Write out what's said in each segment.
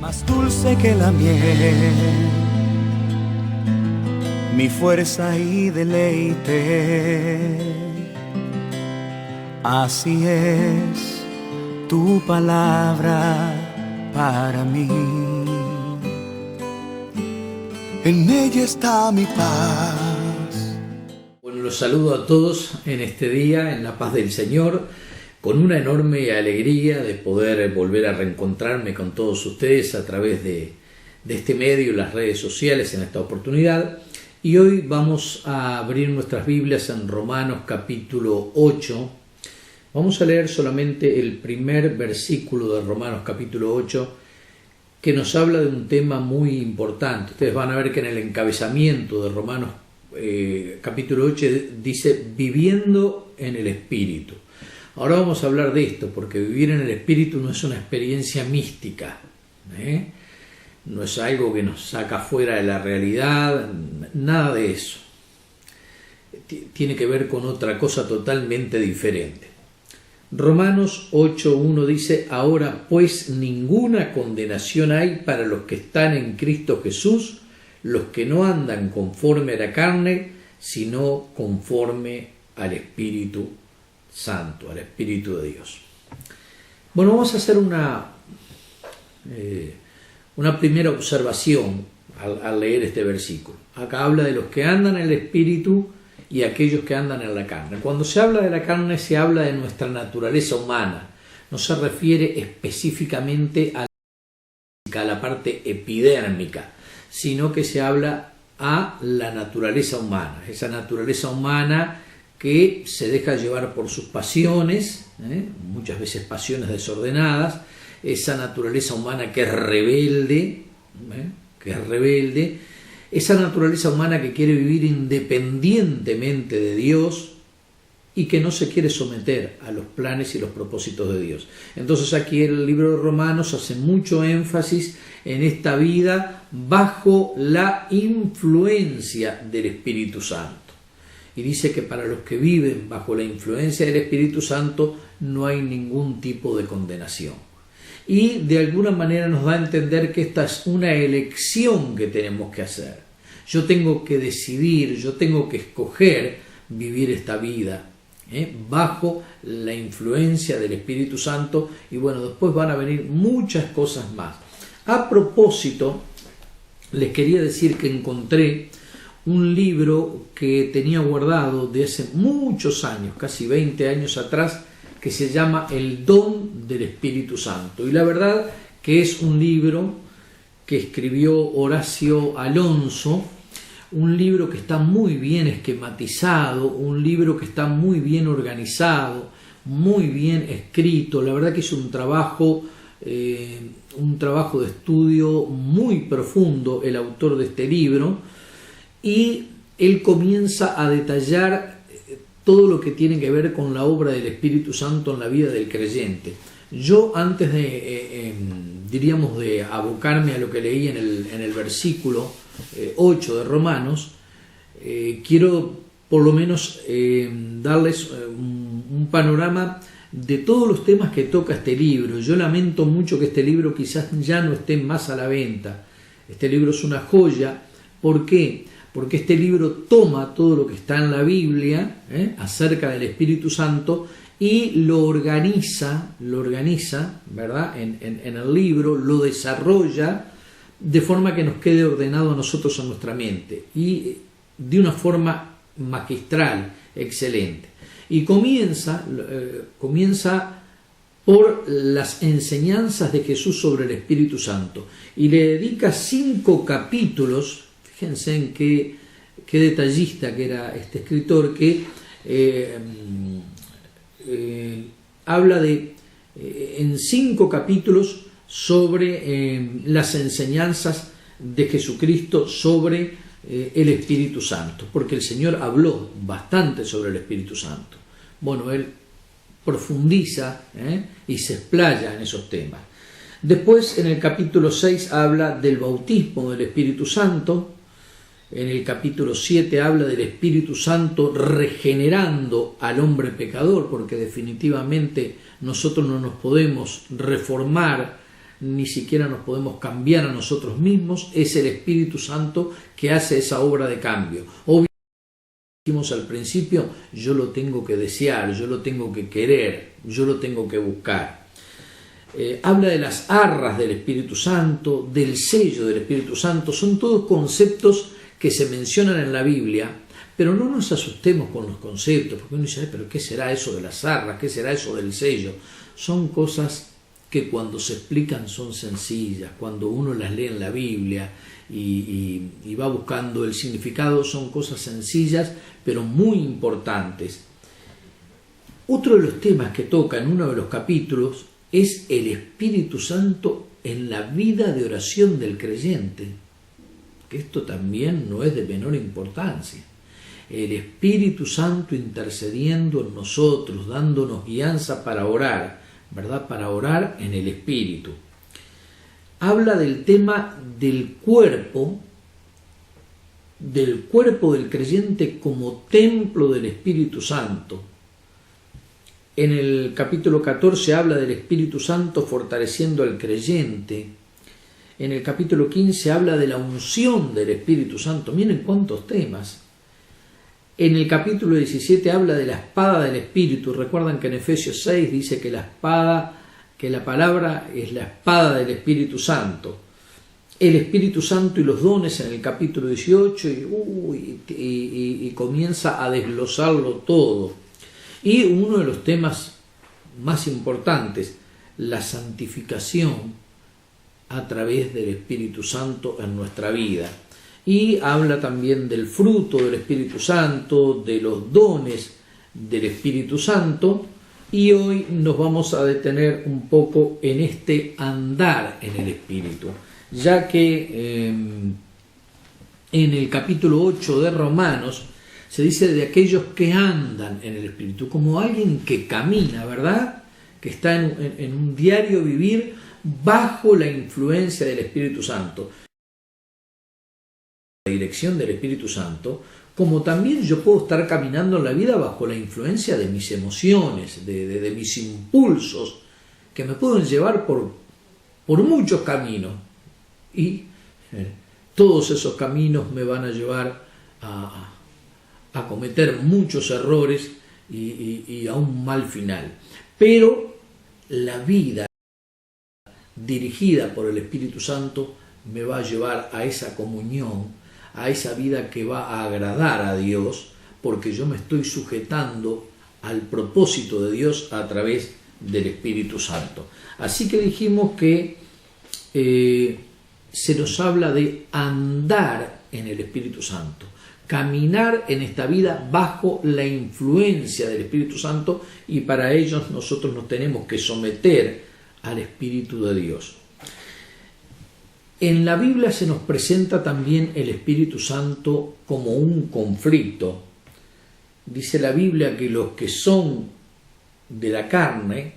más dulce que la miel, mi fuerza y deleite. Así es tu palabra para mí. En ella está mi paz. Bueno, los saludo a todos en este día, en la paz del Señor, con una enorme alegría de poder volver a reencontrarme con todos ustedes a través de este medio y las redes sociales en esta oportunidad. Y hoy vamos a abrir nuestras Biblias en Romanos capítulo 8. Vamos a leer solamente el primer versículo de Romanos capítulo 8, que nos habla de un tema muy importante. Ustedes van a ver que en el encabezamiento de Romanos capítulo 8 dice viviendo en el Espíritu. Ahora vamos a hablar de esto, porque vivir en el Espíritu no es una experiencia mística, no es algo que nos saca fuera de la realidad, nada de eso. Tiene que ver con otra cosa totalmente diferente. Romanos 8.1 dice: ahora pues ninguna condenación hay para los que están en Cristo Jesús, los que no andan conforme a la carne, sino conforme al Espíritu Santo, al Espíritu de Dios. Bueno, vamos a hacer una primera observación al leer este versículo. Acá habla de los que andan en el Espíritu y aquellos que andan en la carne. Cuando se habla de la carne, se habla de nuestra naturaleza humana. No se refiere específicamente a la parte epidérmica, sino que se habla a la naturaleza humana. Esa naturaleza humana que se deja llevar por sus pasiones, muchas veces pasiones desordenadas. Esa naturaleza humana que es rebelde, esa naturaleza humana que quiere vivir independientemente de Dios y que no se quiere someter a los planes y los propósitos de Dios. Entonces aquí el libro de Romanos hace mucho énfasis en esta vida bajo la influencia del Espíritu Santo. Y dice que para los que viven bajo la influencia del Espíritu Santo no hay ningún tipo de condenación. Y de alguna manera nos da a entender que esta es una elección que tenemos que hacer. Yo tengo que decidir, yo tengo que escoger vivir esta vida bajo la influencia del Espíritu Santo. Y bueno, después van a venir muchas cosas más. A propósito, les quería decir que encontré un libro que tenía guardado de hace muchos años, casi 20 años atrás, que se llama El don del Espíritu Santo. Y la verdad que es un libro que escribió Horacio Alonso, un libro que está muy bien esquematizado, un libro que está muy bien organizado, muy bien escrito. La verdad que es un trabajo de estudio muy profundo el autor de este libro, y él comienza a detallar todo lo que tiene que ver con la obra del Espíritu Santo en la vida del creyente. Yo, antes de abocarme a lo que leí en el versículo 8 de Romanos, quiero por lo menos darles un panorama de todos los temas que toca este libro. Yo lamento mucho que este libro quizás ya no esté más a la venta. Este libro es una joya. ¿Por qué? Porque este libro toma todo lo que está en la Biblia acerca del Espíritu Santo y lo organiza, ¿verdad? En el libro, lo desarrolla de forma que nos quede ordenado a nosotros en nuestra mente, y de una forma magistral, excelente. Y comienza por las enseñanzas de Jesús sobre el Espíritu Santo, y le dedica 5 capítulos. Fíjense en qué detallista que era este escritor, que habla en 5 capítulos sobre las enseñanzas de Jesucristo sobre el Espíritu Santo, porque el Señor habló bastante sobre el Espíritu Santo. Bueno, él profundiza y se explaya en esos temas. Después, en el capítulo 6 habla del bautismo del Espíritu Santo. En el capítulo 7 habla del Espíritu Santo regenerando al hombre pecador, porque definitivamente nosotros no nos podemos reformar ni siquiera nos podemos cambiar a nosotros mismos, es el Espíritu Santo que hace esa obra de cambio. Obviamente, dijimos al principio, yo lo tengo que desear, yo lo tengo que querer, yo lo tengo que buscar. Habla de las arras del Espíritu Santo, del sello del Espíritu Santo, son todos conceptos que se mencionan en la Biblia, pero no nos asustemos con los conceptos, porque uno dice, pero ¿qué será eso de las arras? ¿Qué será eso del sello? Son cosas que cuando se explican son sencillas, cuando uno las lee en la Biblia y va buscando el significado, son cosas sencillas, pero muy importantes. Otro de los temas que toca en uno de los capítulos es el Espíritu Santo en la vida de oración del creyente, que esto también no es de menor importancia. El Espíritu Santo intercediendo en nosotros, dándonos guianza para orar, ¿verdad? Para orar en el Espíritu. Habla del tema del cuerpo del creyente como templo del Espíritu Santo. En el capítulo 14 habla del Espíritu Santo fortaleciendo al creyente. En el capítulo 15 habla de la unción del Espíritu Santo. Miren cuántos temas. En el capítulo 17 habla de la espada del Espíritu. Recuerdan que en Efesios 6 dice que la palabra es la espada del Espíritu Santo. El Espíritu Santo y los dones en el capítulo 18 y comienza a desglosarlo todo. Y uno de los temas más importantes, la santificación a través del Espíritu Santo en nuestra vida. Y habla también del fruto del Espíritu Santo, de los dones del Espíritu Santo. Y hoy nos vamos a detener un poco en este andar en el Espíritu, ya que en el capítulo 8 de Romanos se dice de aquellos que andan en el Espíritu, como alguien que camina, ¿verdad? Que está en un diario vivir bajo la influencia del Espíritu Santo. La dirección del Espíritu Santo, como también yo puedo estar caminando en la vida bajo la influencia de mis emociones, de mis impulsos, que me pueden llevar por muchos caminos. Y todos esos caminos me van a llevar a cometer muchos errores y a un mal final. Pero la vida dirigida por el Espíritu Santo me va a llevar a esa comunión, a esa vida que va a agradar a Dios, porque yo me estoy sujetando al propósito de Dios a través del Espíritu Santo. Así que dijimos que se nos habla de andar en el Espíritu Santo, caminar en esta vida bajo la influencia del Espíritu Santo, y para ello nosotros nos tenemos que someter al Espíritu de Dios. En la Biblia se nos presenta también el Espíritu Santo como un conflicto. Dice la Biblia que los que son de la carne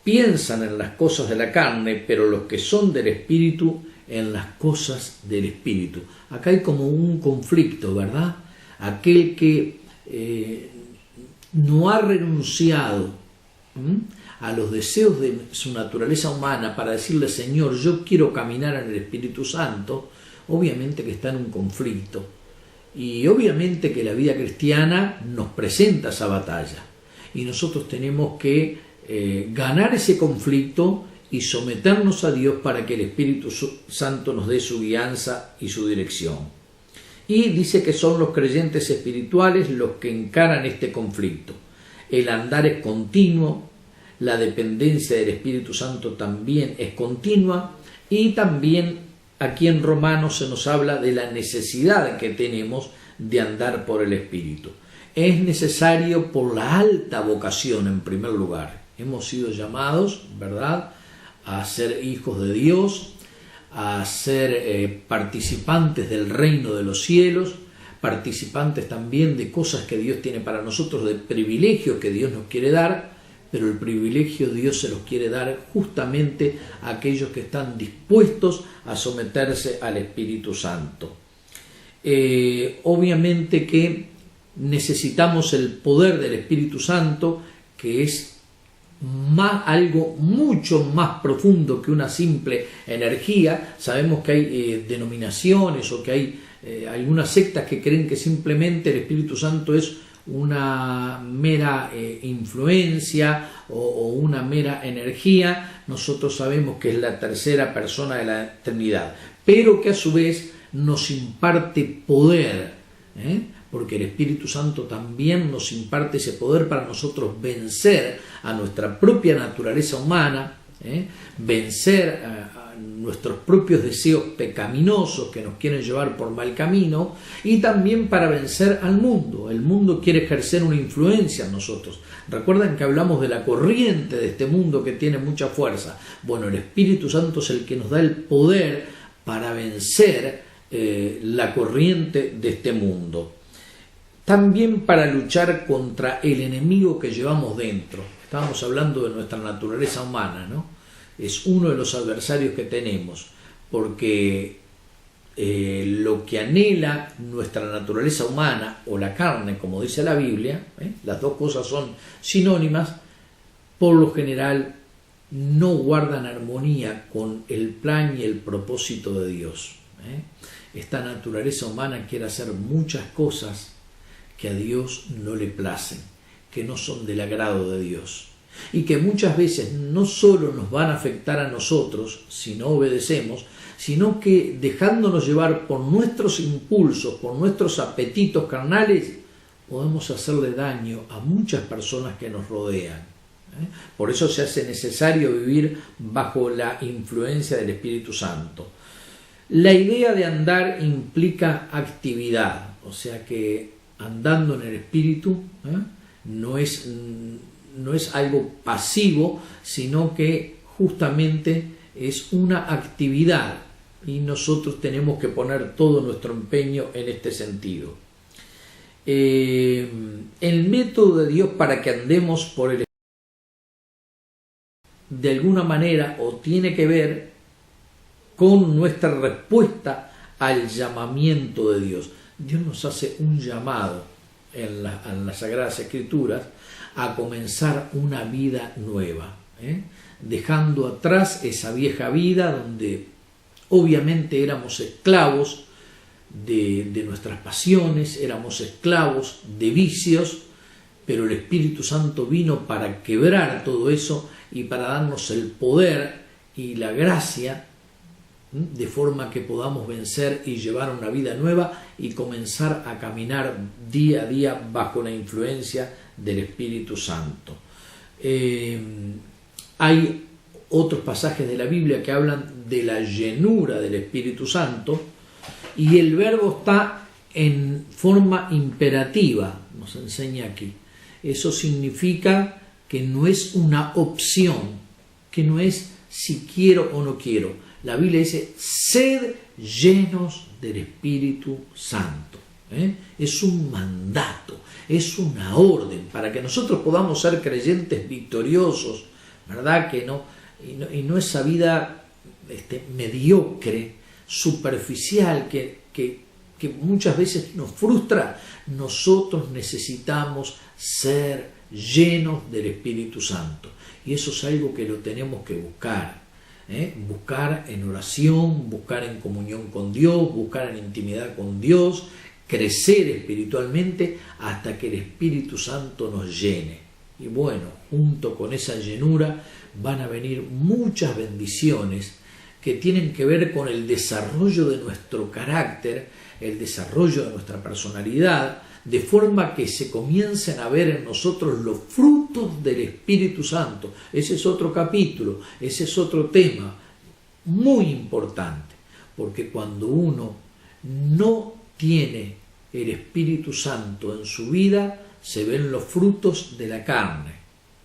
piensan en las cosas de la carne, pero los que son del Espíritu en las cosas del Espíritu. Acá hay como un conflicto, ¿verdad? Aquel que no ha renunciado a los deseos de su naturaleza humana para decirle, Señor, yo quiero caminar en el Espíritu Santo, obviamente que está en un conflicto. Y obviamente que la vida cristiana nos presenta esa batalla. Y nosotros tenemos que ganar ese conflicto y someternos a Dios para que el Espíritu Santo nos dé su guianza y su dirección. Y dice que son los creyentes espirituales los que encaran este conflicto. El andar es continuo, la dependencia del Espíritu Santo también es continua, y también aquí en Romanos se nos habla de la necesidad que tenemos de andar por el Espíritu. Es necesario por la alta vocación en primer lugar. Hemos sido llamados, ¿verdad?, a ser hijos de Dios, a ser participantes del reino de los cielos, participantes también de cosas que Dios tiene para nosotros, de privilegios que Dios nos quiere dar, pero el privilegio Dios se los quiere dar justamente a aquellos que están dispuestos a someterse al Espíritu Santo. Obviamente que necesitamos el poder del Espíritu Santo, que es algo mucho más profundo que una simple energía. Sabemos que hay denominaciones o que hay algunas sectas que creen que simplemente el Espíritu Santo es una mera influencia o una mera energía. Nosotros sabemos que es la tercera persona de la Trinidad, pero que a su vez nos imparte poder, porque el Espíritu Santo también nos imparte ese poder para nosotros vencer a nuestra propia naturaleza humana, vencer a nuestros propios deseos pecaminosos que nos quieren llevar por mal camino, y también para vencer al mundo. El mundo quiere ejercer una influencia en nosotros. Recuerdan que hablamos de la corriente de este mundo que tiene mucha fuerza. Bueno, el Espíritu Santo es el que nos da el poder para vencer la corriente de este mundo. También para luchar contra el enemigo que llevamos dentro. Estábamos hablando de nuestra naturaleza humana, ¿no? Es uno de los adversarios que tenemos, porque lo que anhela nuestra naturaleza humana o la carne, como dice la Biblia, las dos cosas son sinónimas, por lo general no guardan armonía con el plan y el propósito de Dios. Esta naturaleza humana quiere hacer muchas cosas que a Dios no le placen, que no son del agrado de Dios, y que muchas veces no solo nos van a afectar a nosotros si no obedecemos, sino que dejándonos llevar por nuestros impulsos, por nuestros apetitos carnales, podemos hacerle daño a muchas personas que nos rodean. Por eso se hace necesario vivir bajo la influencia del Espíritu Santo. La idea de andar implica actividad, o sea que andando en el Espíritu no es algo pasivo, sino que justamente es una actividad, y nosotros tenemos que poner todo nuestro empeño en este sentido. El método de Dios para que andemos por el de alguna manera o tiene que ver con nuestra respuesta al llamamiento de Dios. Dios nos hace un llamado en las Sagradas Escrituras a comenzar una vida nueva, dejando atrás esa vieja vida donde obviamente éramos esclavos de nuestras pasiones, éramos esclavos de vicios, pero el Espíritu Santo vino para quebrar todo eso y para darnos el poder y la gracia de forma que podamos vencer y llevar una vida nueva y comenzar a caminar día a día bajo la influencia del Espíritu Santo. Hay otros pasajes de la Biblia que hablan de la llenura del Espíritu Santo, y el verbo está en forma imperativa, nos enseña aquí. Eso significa que no es una opción, que no es si quiero o no quiero. La Biblia dice, sed llenos del Espíritu Santo. Es un mandato, es una orden para que nosotros podamos ser creyentes victoriosos, ¿verdad? Y no esa vida mediocre, superficial, que muchas veces nos frustra. Nosotros necesitamos ser llenos del Espíritu Santo, y eso es algo que lo tenemos que buscar. Buscar en oración, buscar en comunión con Dios, buscar en intimidad con Dios, crecer espiritualmente hasta que el Espíritu Santo nos llene. Y bueno, junto con esa llenura van a venir muchas bendiciones que tienen que ver con el desarrollo de nuestro carácter, el desarrollo de nuestra personalidad, de forma que se comiencen a ver en nosotros los frutos del Espíritu Santo. Ese es otro capítulo, ese es otro tema muy importante, porque cuando uno no tiene el Espíritu Santo en su vida, se ven los frutos de la carne,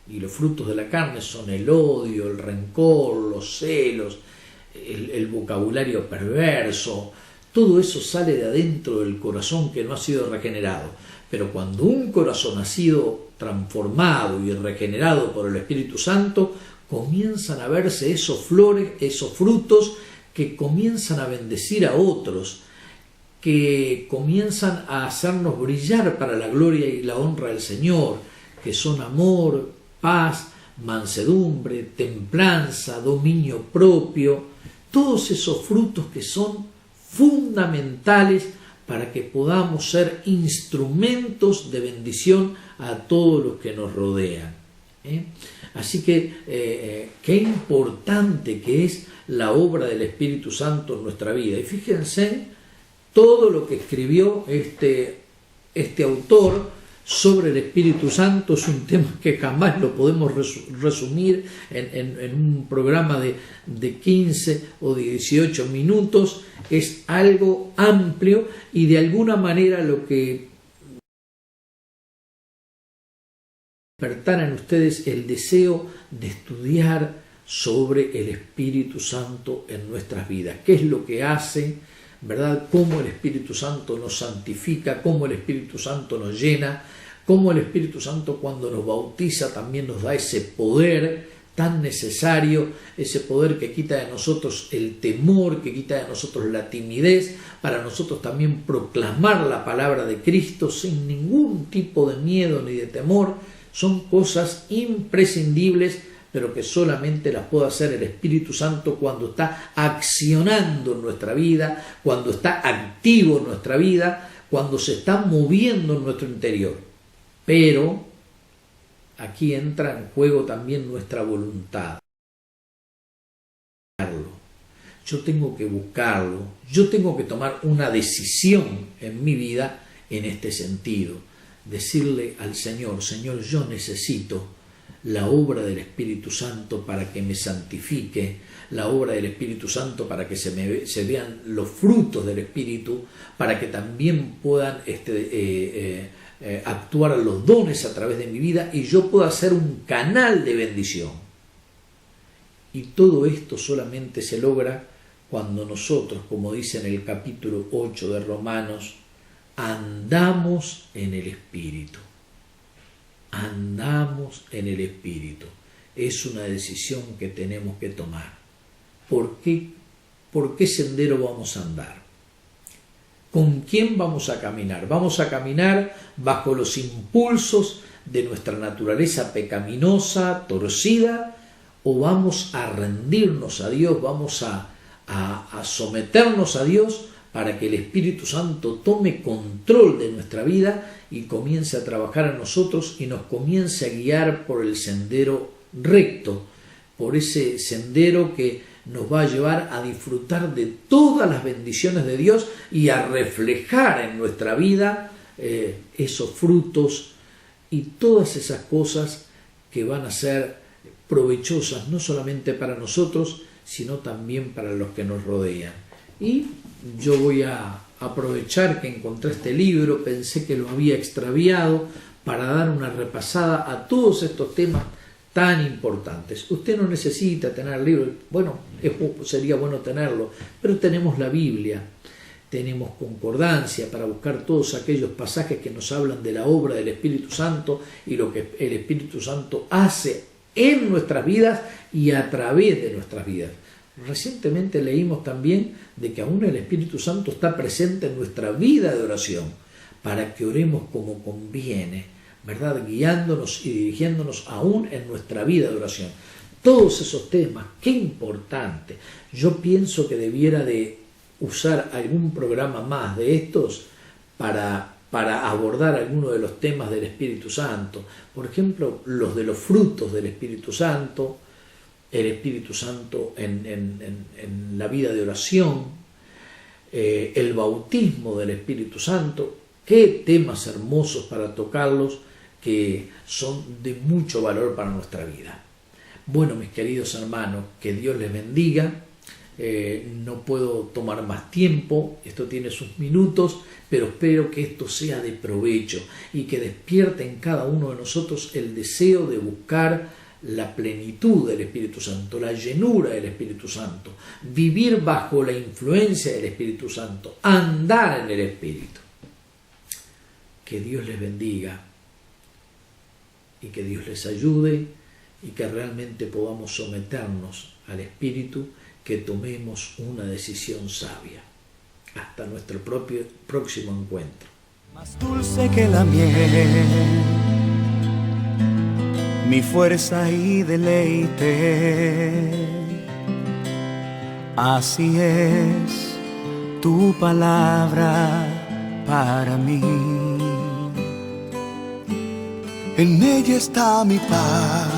y los frutos de la carne son el odio, el rencor, los celos, el vocabulario perverso. Todo eso sale de adentro del corazón que no ha sido regenerado. Pero cuando un corazón ha sido transformado y regenerado por el Espíritu Santo, comienzan a verse esos flores, esos frutos que comienzan a bendecir a otros, que comienzan a hacernos brillar para la gloria y la honra del Señor, que son amor, paz, mansedumbre, templanza, dominio propio, todos esos frutos que son fundamentales para que podamos ser instrumentos de bendición a todos los que nos rodean. Así que qué importante que es la obra del Espíritu Santo en nuestra vida. Y fíjense todo lo que escribió este autor sobre el Espíritu Santo. Es un tema que jamás lo podemos resumir en un programa de 15 o 18 minutos. Es algo amplio y de alguna manera lo que despertará en ustedes el deseo de estudiar sobre el Espíritu Santo en nuestras vidas. ¿Qué es lo que hace? ¿Verdad? Cómo el Espíritu Santo nos santifica, cómo el Espíritu Santo nos llena, cómo el Espíritu Santo cuando nos bautiza también nos da ese poder tan necesario, ese poder que quita de nosotros el temor, que quita de nosotros la timidez, para nosotros también proclamar la palabra de Cristo sin ningún tipo de miedo ni de temor. Son cosas imprescindibles, pero que solamente las puede hacer el Espíritu Santo cuando está accionando en nuestra vida, cuando está activo en nuestra vida, cuando se está moviendo en nuestro interior. Pero aquí entra en juego también nuestra voluntad. Yo tengo que buscarlo, yo tengo que tomar una decisión en mi vida en este sentido. Decirle al Señor, Señor, yo necesito la obra del Espíritu Santo para que me santifique, la obra del Espíritu Santo para que se vean los frutos del Espíritu, para que también puedan actuar los dones a través de mi vida y yo pueda ser un canal de bendición. Y todo esto solamente se logra cuando nosotros, como dice en el capítulo 8 de Romanos, andamos en el Espíritu. Andamos en el Espíritu. Es una decisión que tenemos que tomar. ¿Por qué sendero vamos a andar? ¿Con quién vamos a caminar? ¿Vamos a caminar bajo los impulsos de nuestra naturaleza pecaminosa, torcida? ¿O vamos a rendirnos a Dios? ¿Vamos a someternos a Dios para que el Espíritu Santo tome control de nuestra vida y comience a trabajar en nosotros y nos comience a guiar por el sendero recto, por ese sendero que nos va a llevar a disfrutar de todas las bendiciones de Dios y a reflejar en nuestra vida esos frutos y todas esas cosas que van a ser provechosas no solamente para nosotros, sino también para los que nos rodean. Y yo voy a aprovechar que encontré este libro, pensé que lo había extraviado para dar una repasada a todos estos temas tan importantes. Usted no necesita tener el libro, bueno, sería bueno tenerlo, pero tenemos la Biblia, tenemos concordancia para buscar todos aquellos pasajes que nos hablan de la obra del Espíritu Santo y lo que el Espíritu Santo hace en nuestras vidas y a través de nuestras vidas. Recientemente leímos también de que aún el Espíritu Santo está presente en nuestra vida de oración para que oremos como conviene, ¿verdad? Guiándonos y dirigiéndonos aún en nuestra vida de oración. Todos esos temas, qué importante. Yo pienso que debiera de usar algún programa más de estos para abordar algunos de los temas del Espíritu Santo. Por ejemplo, los de los frutos del Espíritu Santo, el Espíritu Santo en la vida de oración, el bautismo del Espíritu Santo. Qué temas hermosos para tocarlos, que son de mucho valor para nuestra vida. Bueno, mis queridos hermanos, que Dios les bendiga. No puedo tomar más tiempo, esto tiene sus minutos, pero espero que esto sea de provecho y que despierte en cada uno de nosotros el deseo de buscar la plenitud del Espíritu Santo, la llenura del Espíritu Santo, vivir bajo la influencia del Espíritu Santo, andar en el Espíritu. Que Dios les bendiga y que Dios les ayude y que realmente podamos someternos al Espíritu, que tomemos una decisión sabia. Hasta nuestro próximo encuentro. Más dulce que la miel, mi fuerza y deleite. Así es tu palabra para mí. En ella está mi paz.